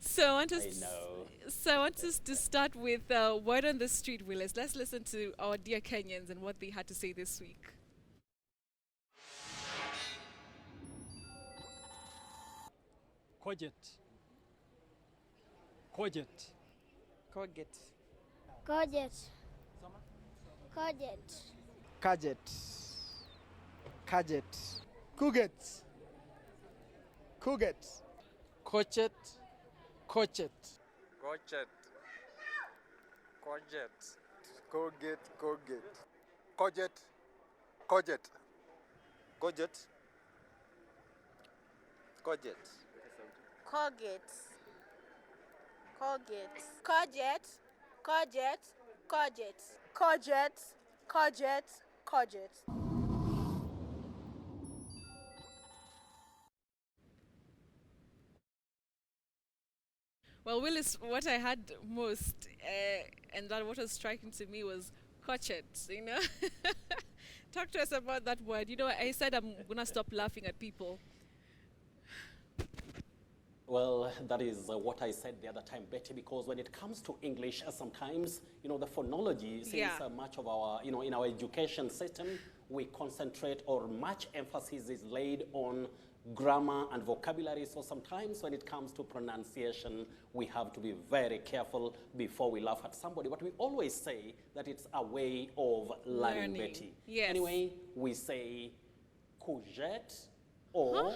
So I want us. I know. So I want us to start with word on the street, Willis. Let's listen to our dear Kenyans and what they had to say this week. Coget. Coget. Coget. Coget. Coget. Coget. Coget. Couget. Couget. Cochet. Cochet. Cochet. Coget. Colgate. Colgate. Coget. Coget. Coget. Coget. Colgate. Colgate. Coget. Coget. Coget. Coget. Coget. Coget. Well, Willis, what I had most, and that what was striking to me was crotchet, you know? Talk to us about that word. You know, I said I'm going to stop laughing at people. Well, that is what I said the other time, Betty, because when it comes to English, sometimes, you know, the phonology, since Yeah. Much of our, you know, in our education system, we concentrate or much emphasis is laid on grammar and vocabulary. So sometimes when it comes to pronunciation, we have to be very careful before we laugh at somebody. But we always say that it's a way of learning, Betty. Yes. Anyway, we say courgette or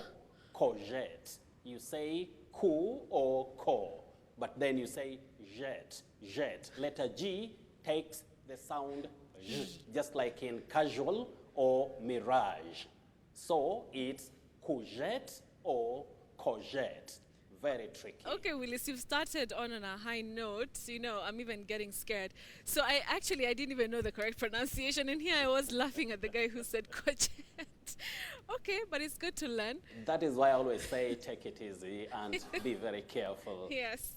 courgette. You say ku or ko, but then you say jet, jet. Letter G takes the sound j, just like in casual or mirage. So it's courgette or courgette. Very tricky. Okay, Willis, you've started on a high note. You know, I'm even getting scared. So I didn't even know the correct pronunciation. And here I was laughing at the guy who said crotchet. Okay, but it's good to learn. That is why I always say take it easy and be very careful. Yes.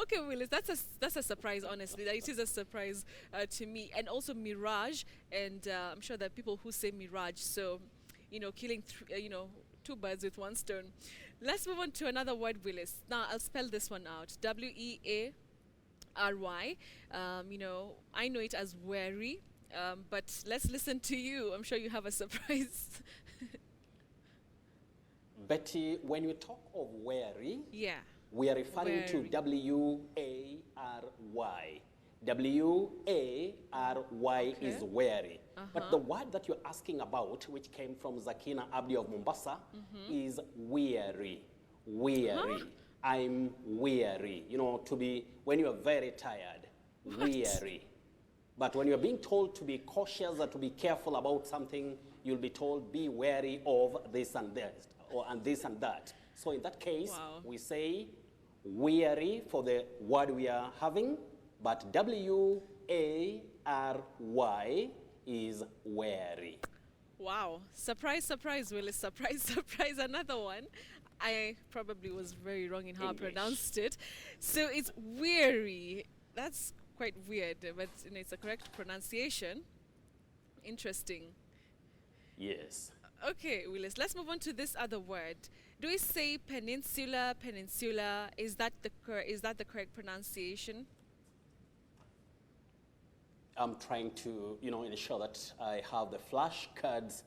Okay, Willis, that's a surprise, honestly. That it is a surprise to me. And also Mirage, and I'm sure there are people who say Mirage. So, you know, killing, two birds with one stone. Let's move on to another word, Willis. Now, I'll spell this one out. Weary. You know, I know it as wary, but let's listen to you. I'm sure you have a surprise. Betty, when we talk of wary, Yeah. we are referring to Wary. W-A-R-Y. W-A-R-Y is wary. But the word that you're asking about, which came from Zakina Abdi of Mombasa, is weary. Weary. I'm weary. You know, to be, when you're very tired, weary. But when you're being told to be cautious or to be careful about something, you'll be told, be wary of this and that, and this and that. So in that case, we say weary for the word we are having, but W-A-R-Y is wary. Wow. Surprise, surprise, Willis. Surprise, surprise. Another one. I probably was very wrong in how English. I pronounced it. So it's weary. That's quite weird, but you know, it's a correct pronunciation. Interesting. Yes. Okay, Willis, let's move on to this other word. Do we say peninsula, peninsula? Is that the correct pronunciation? I'm trying to, you know, ensure that I have the flashcards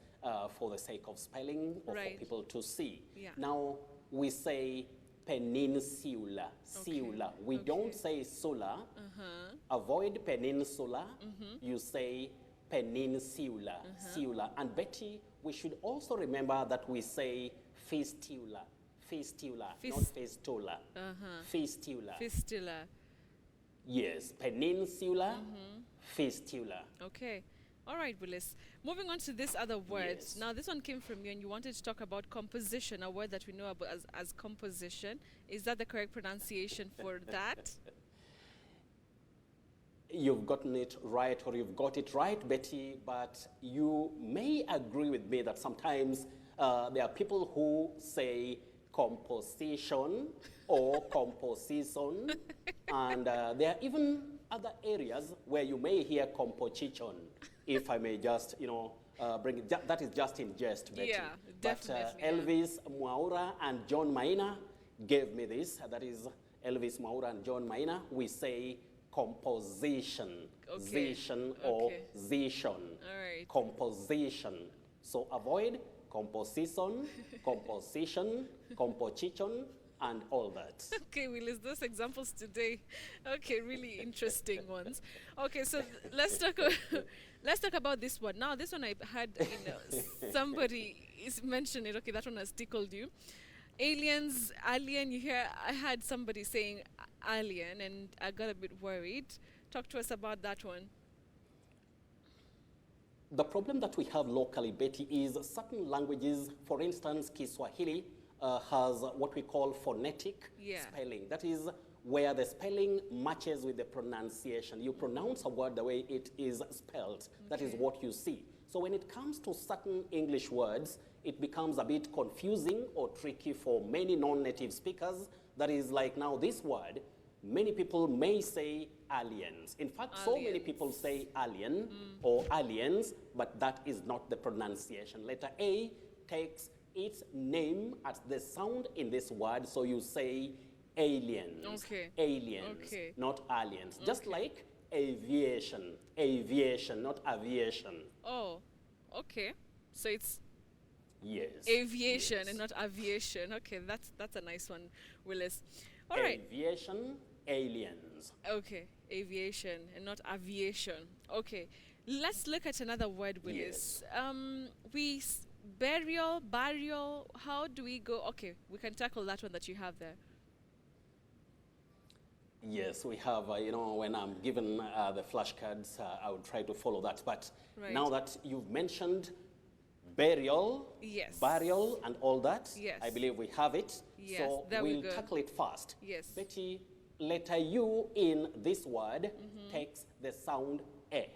for the sake of spelling or Right. for people to see. Yeah. Now, we say peninsula, sula. We don't say sula. Avoid peninsula. You say peninsula, sula. And Betty, we should also remember that we say fistula, fistula, not fistula. Fistula. Fistula. Yes, peninsula, fistula. Okay. All right, Willis. Moving on to this other word. Yes. Now, this one came from you, and you wanted to talk about composition, a word that we know about as composition. Is that the correct pronunciation for that? You've gotten it right, or you've got it right, Betty, but you may agree with me that sometimes there are people who say composition or composition, and there are even other areas where you may hear composition, if I may just, you know, bring it. That is just in jest, Betty. Yeah, definitely. But Elvis Mwaura and John Maina, gave me this, that is Elvis Maura and John Maina, we say composition, Okay. zation or Okay. zation. All right. Composition. So avoid composition, composition, composition, and all that. Okay, Willis, those examples today. Okay, really interesting ones. Okay, so let's talk. Let's talk about this one. Now, this one I had, somebody is mentioned it. Okay, that one has tickled you. Aliens, alien. You hear? I had somebody saying alien, and I got a bit worried. Talk to us about that one. The problem that we have locally, Betty, is certain languages, for instance, Kiswahili has what we call phonetic Yeah. spelling. That is where the spelling matches with the pronunciation. You pronounce a word the way it is spelled. That is Okay. what you see. So when it comes to certain English words, it becomes a bit confusing or tricky for many non-native speakers. That is like now this word, many people may say aliens. In fact, so many Aliens. people say alien or aliens, but that is not the pronunciation. Letter A takes its name as the sound in this word, so you say aliens. Okay. Aliens, Okay. not aliens. Just like aviation, aviation, not aviation. Oh, okay. So it's Yes. aviation yes. and not aviation. Okay, that's a nice one, Willis. All right. Aviation, aliens. Okay, aviation and not aviation. Okay, let's look at another word, Willis. Burial. How do we go? Okay, we can tackle that one that you have there. Yes, we have, when I'm given the flashcards, I would try to follow that. But Right. now that you've mentioned burial, Yes. burial, and all that, Yes. I believe we have it. Yes, So there we we'll go. tackle it first. Yes. Betty, letter U in this word takes the sound A.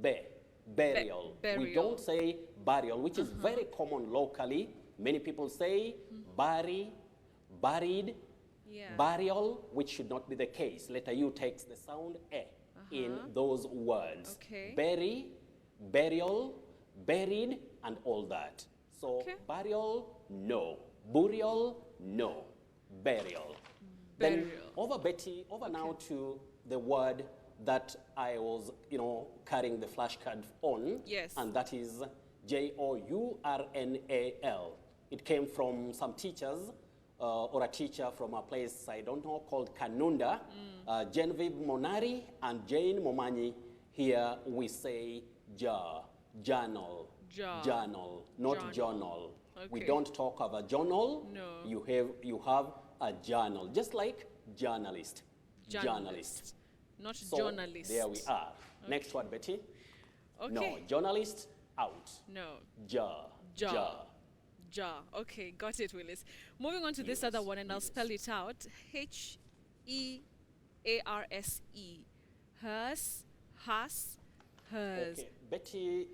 Burial. We burial. don't say burial, which is very common locally. Many people say buried, Yeah. burial, which should not be the case. Letter U takes the sound A in those words. Okay. Bury, burial, buried, and all that. So Okay. burial, no. Burial, no. Burial. Then Burial. over, Betty, over now to the word that I was, carrying the flashcard on. Yes. And that is Journal. It came from some teachers or a teacher from a place I don't know called Kanunda. Genevieve Monari and Jane Momanyi. Here we say journal, journal, not journal. We Okay. don't talk of a journal. No. You have a journal, just like journalist. Journalist. Not So journalist. there we are. Next word, Betty. Okay. No, journalist out. No. Ja. Ja. Okay, got it, Willis. Moving on to this other one, and I'll spell it out. Hearse. Hers. Hers. Hers. Okay, Betty,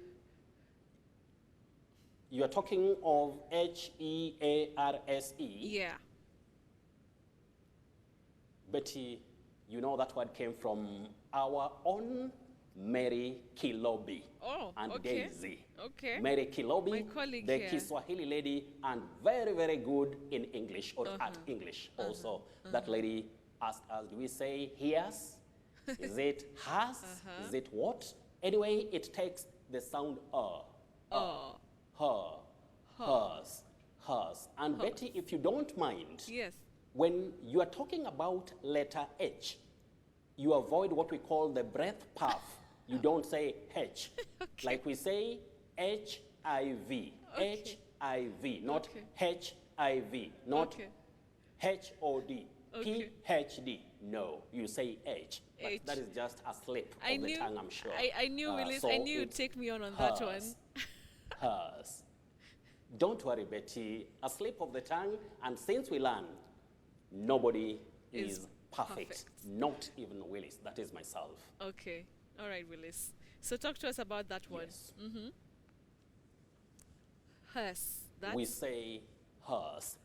you are talking of Hearse. Yeah. Betty, you know that word came from our own Mary Kilobi Oh, and okay. Daisy. Okay. Mary Kilobi, My colleague the here. Kiswahili lady, and very, very good in English or at English also. That lady asked us, do we say hears? Is it has? Is it what? Anyway, it takes the sound her, hers. And Betty, if you don't mind, Yes. when you are talking about letter H, you avoid what we call the breath puff. You don't say H. Like we say HIV. Okay. HIV, not Okay. HIV, not Okay. HOD. Okay. PhD. No, you say H. But H. that is just a slip I of the knew. tongue, I'm sure. I knew, Willis. So I knew you'd it's take me on that one. hers. Hers. Don't worry, Betty. A slip of the tongue, and since we learn, nobody Is is perfect. perfect. Not even Willis. That is myself. Okay. All right, Willis. So talk to us about that one. Yes. Hers. That's We say hers.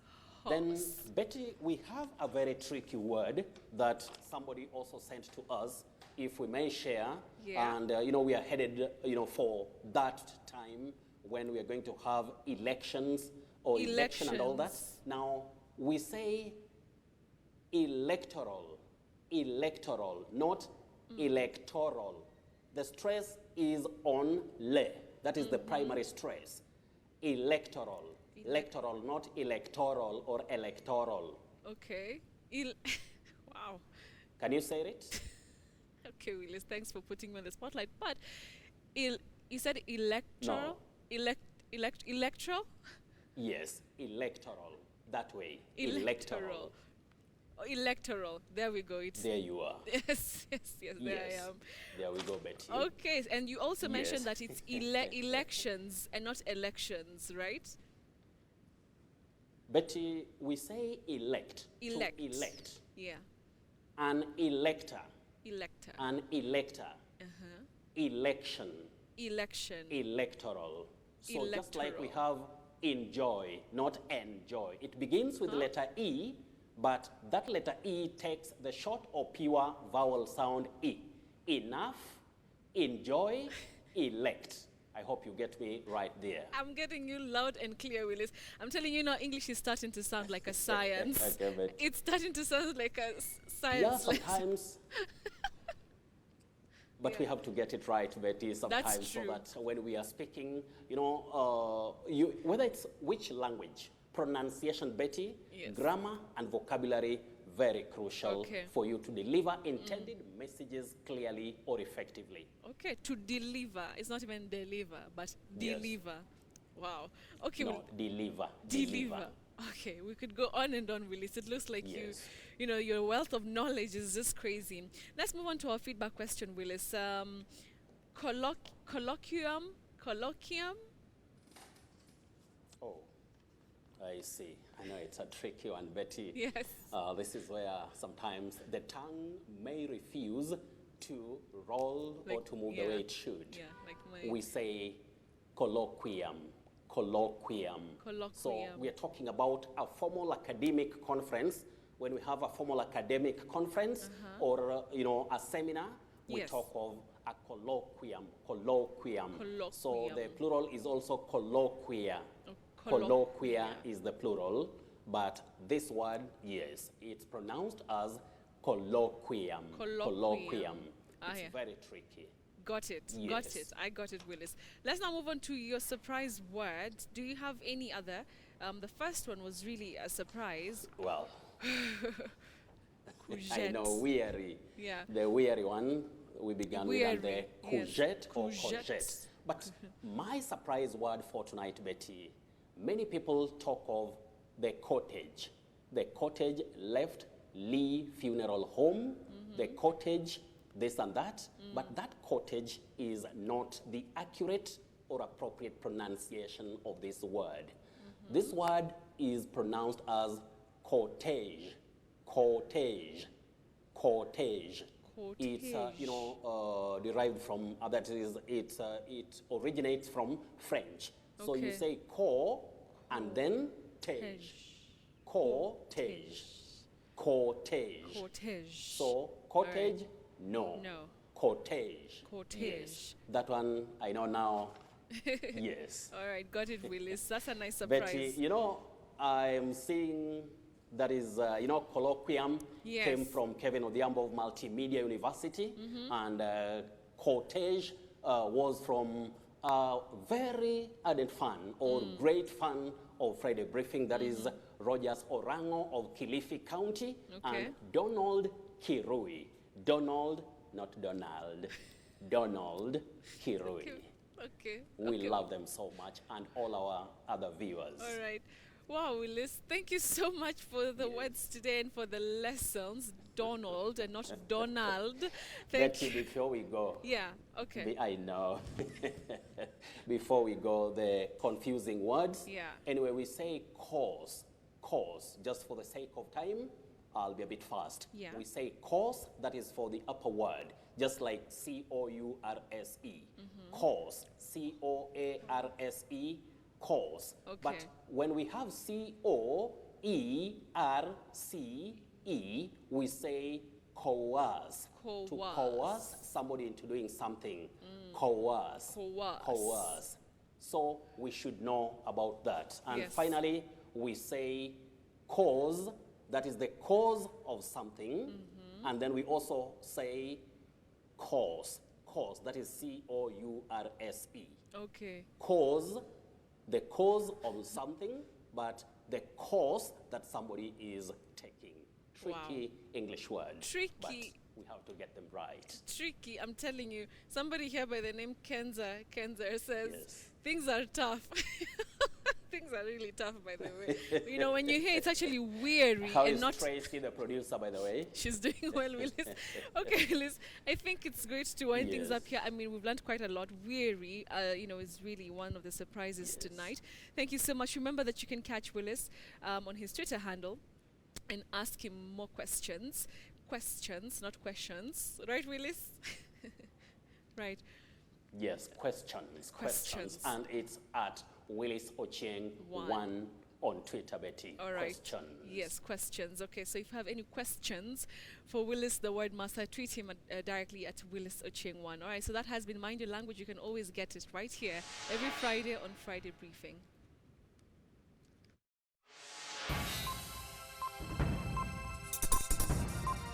Then, Betty, we have a very tricky word that somebody also sent to us, if we may share. Yeah. And, we are headed, for that time when we are going to have elections or election and all that. Elections. Now, we say electoral, electoral, not electoral. The stress is on le. That is the primary stress. Electoral, electoral, not electoral or electoral. Okay. Wow. Can you say it? Okay, Willis, thanks for putting me on the spotlight. But you said electoral? No. Electoral? Yes, electoral. That way. Electoral. Oh, electoral. There we go. There you are. Yes, there I am. There we go, Betty. Okay, and you also mentioned Yes. that it's elections and not elections, right? Betty, we say elect. Elect. To elect. Yeah. An elector. Elector. An elector. Election. Election. Electoral. So just like we Electoral. have enjoy, not enjoy. It begins with the letter E, but that letter E takes the short or pure vowel sound E. Enough, enjoy, elect. I hope you get me right there. I'm getting you loud and clear, Willis. I'm telling you now, English is starting to sound like a science. Okay, but It's starting to sound like a science yeah, lesson. sometimes. But we have to get it right, Betty, sometimes, so true. that when we are speaking, whether it's which language, pronunciation, Betty, Yes. grammar and vocabulary, very crucial Okay. for you to deliver intended messages clearly or effectively. Okay, to deliver. It's not even deliver, but Yes. deliver. Wow. Okay, No, well, deliver. deliver. Okay, we could go on and on, Willis. It looks like Yes. your wealth of knowledge is just crazy. Let's move on to our feedback question, Willis. Colloquium? Oh, I see. I know it's a tricky one, Betty. Yes. This is where sometimes the tongue may refuse to roll or Like, to move yeah. the way it should. Yeah, like my... We say colloquium, colloquium. So Colloquium. we are talking about a formal academic conference. When we have a formal academic conference or a seminar, we Yes. talk of a colloquium, colloquium. So Colloquium. the plural is also colloquia. Oh, Colloquia is the plural, but this word, yes, it's pronounced as colloquium. Colloquium. Ah, It's yeah. very tricky. Got it. Got Yes. it. I got it, Willis. Let's now move on to your surprise word. Do you have any other? The first one was really a surprise. Well, I Courgette. know, weary. Yeah. The weary one, we began with and the Weary, yes. courgette or Courgette. courgette. But my surprise word for tonight, Betty, many people talk of the cottage. The cottage left Lee Funeral Home, the cottage, this and that. But that cottage is not the accurate or appropriate pronunciation of this word. This word is pronounced as cortege, cortege, cortege. It's derived from that is it originates from French. So you Okay. say cor and then tage, cortege, cortege. Cortege. So cottage, no. No. Cortege. Cortege. Yes. That one I know now. Yes. All right, got it, Willis. That's a nice surprise. Betty, I'm seeing that is, colloquium Yes. came from Kevin Odhiambo of Multimedia University, and cortege was from a very ardent fan or great fan of Friday Briefing, that is Rogers Orango of Kilifi County, Okay. and Donald Kirui. Donald, not Donald. Donald Kirui. Okay. We okay. love them so much, and all our other viewers. All right. Wow, Willis, thank you so much for the words today and for the lessons. Donald and not Donald. Thank Betty, you. before we go, Yeah, okay. I know. Before we go, the confusing words. Yeah. Anyway, we say course, just for the sake of time. I'll be a bit fast. Yeah. We say course, that is for the upper word, just like C-O-U-R-S-E. Course, C-O-A-R-S-E, course. Okay. But when we have C-O-E-R-C-E, we say coerce. To Coerce. coerce somebody into doing something. Coerce. Coerce. Coerce. So we should know about that. And Yes. finally, we say cause, That is the cause of something. And then we also say cause. Cause, that is C-O-U-R-S-E. Okay. Cause, the cause of something, but the course that somebody is taking. Tricky English word. Tricky. But we have to get them right. Tricky, I'm telling you. Somebody here by the name Kenza says, Yes. things are tough. Things are really tough, by the way. You know, when you hear it's actually weary How and is not... Tracy, the producer, by the way? She's doing well, Willis. Okay, Willis, I think it's great to wind things up here. I mean, we've learned quite a lot. Weary, you know, is really one of the surprises tonight. Thank you so much. Remember that you can catch Willis on his Twitter handle and ask him more questions. Questions, not questions. Right, Willis? Right. Yes, questions. And it's at Willice Ochieng One. 1 on Twitter, Betty. All right. Questions. Yes, questions. Okay, so if you have any questions for Willis, the word master, tweet him directly at Willice Ochieng 1. All right, so that has been Mind Your Language. You can always get it right here every Friday on Friday Briefing.